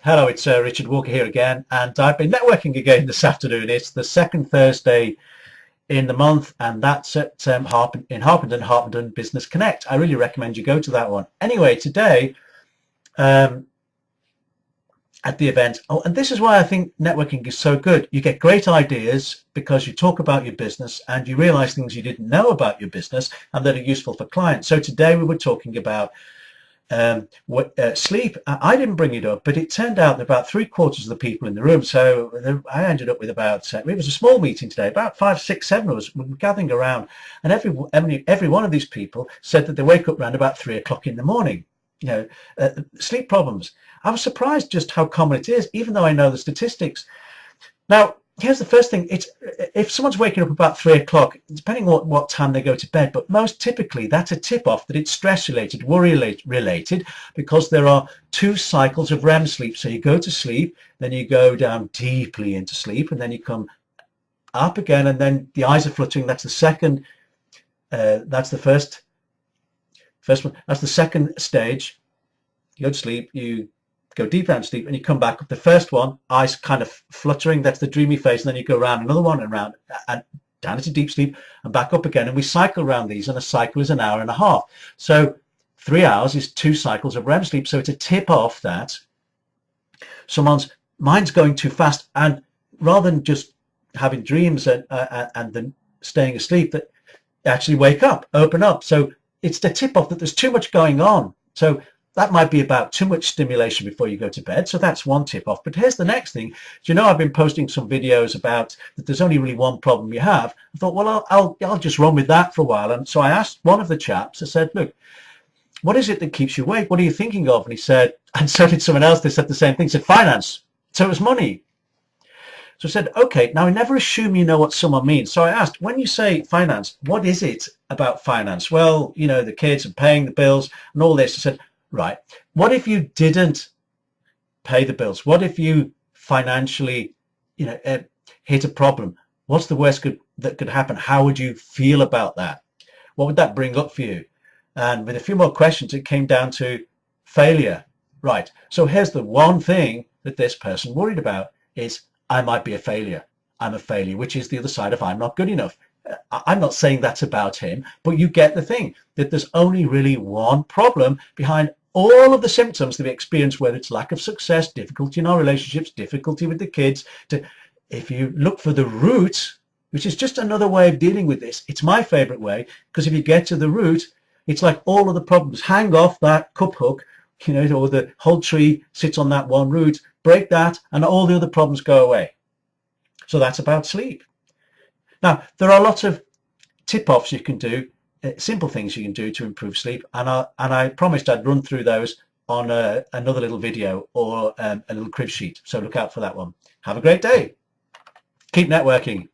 Hello, it's Richard Walker here again, and I've been networking again this afternoon. It's the second Thursday in the month, and that's at Harpenden Business Connect. I really recommend you go to that one. Anyway, today um, at the event, and this is why I think networking is so good. You get great ideas because you talk about your business and you realize things you didn't know about your business and that are useful for clients. So today we were talking about sleep. I didn't bring it up, but it turned out that about 3/4 of the people in the room, so I ended up with about, it was a small meeting today, about 5, 6, 7 of us were gathering around, and every one of these people said that they wake up around about 3 o'clock in the morning. Sleep problems. I was surprised just how common it is, even though I know the statistics. Now, here's the first thing. It's if someone's waking up about 3 o'clock, depending on what time they go to bed, but most typically that's a tip-off that it's stress-related, worry-related, because there are 2 cycles of REM sleep. So you go to sleep, then you go down deeply into sleep, and then you come up again, and then the eyes are fluttering. That's the second. That's the first one. That's the second stage. You go to sleep, you go deep down to sleep, and you come back up. The first one, eyes kind of fluttering, that's the dreamy phase, and then you go around another one and around and down into deep sleep and back up again, and we cycle around these, and a cycle is an hour and a half. So 3 hours is 2 cycles of REM sleep. So it's a tip off that someone's mind's going too fast, and rather than just having dreams and then staying asleep, that actually wake up, open up. So it's the tip off that there's too much going on. So that might be about too much stimulation before you go to bed. So that's one tip off. But here's the next thing. Do you know, I've been posting some videos about that there's only really one problem you have. I thought, well, I'll just run with that for a while. And so I asked one of the chaps, I said, look, what is it that keeps you awake? What are you thinking of? And he said, and so did someone else, they said the same thing, said finance. So it was money. So I said, okay, now I never assume you know what someone means. So I asked, when you say finance, what is it about finance? Well, you know, the kids and paying the bills and all this. I said, right, what if you didn't pay the bills? What if you financially, hit a problem? What's the worst that could happen? How would you feel about that? What would that bring up for you? And with a few more questions, it came down to failure. Right, so here's the one thing that this person worried about is, I might be a failure. I'm a failure, which is the other side of I'm not good enough. I'm not saying that's about him, but you get the thing that there's only really one problem behind all of the symptoms that we experience, whether it's lack of success, difficulty in our relationships, difficulty with the kids. If you look for the root, which is just another way of dealing with this, it's my favorite way, because if you get to the root, it's like all of the problems hang off that cup hook, or the whole tree sits on that one root, break that, and all the other problems go away. So that's about sleep. Now, there are lots of tip-offs you can do, simple things you can do to improve sleep, and I promised I'd run through those on another little video or a little crib sheet. So look out for that one. Have a great day. Keep networking.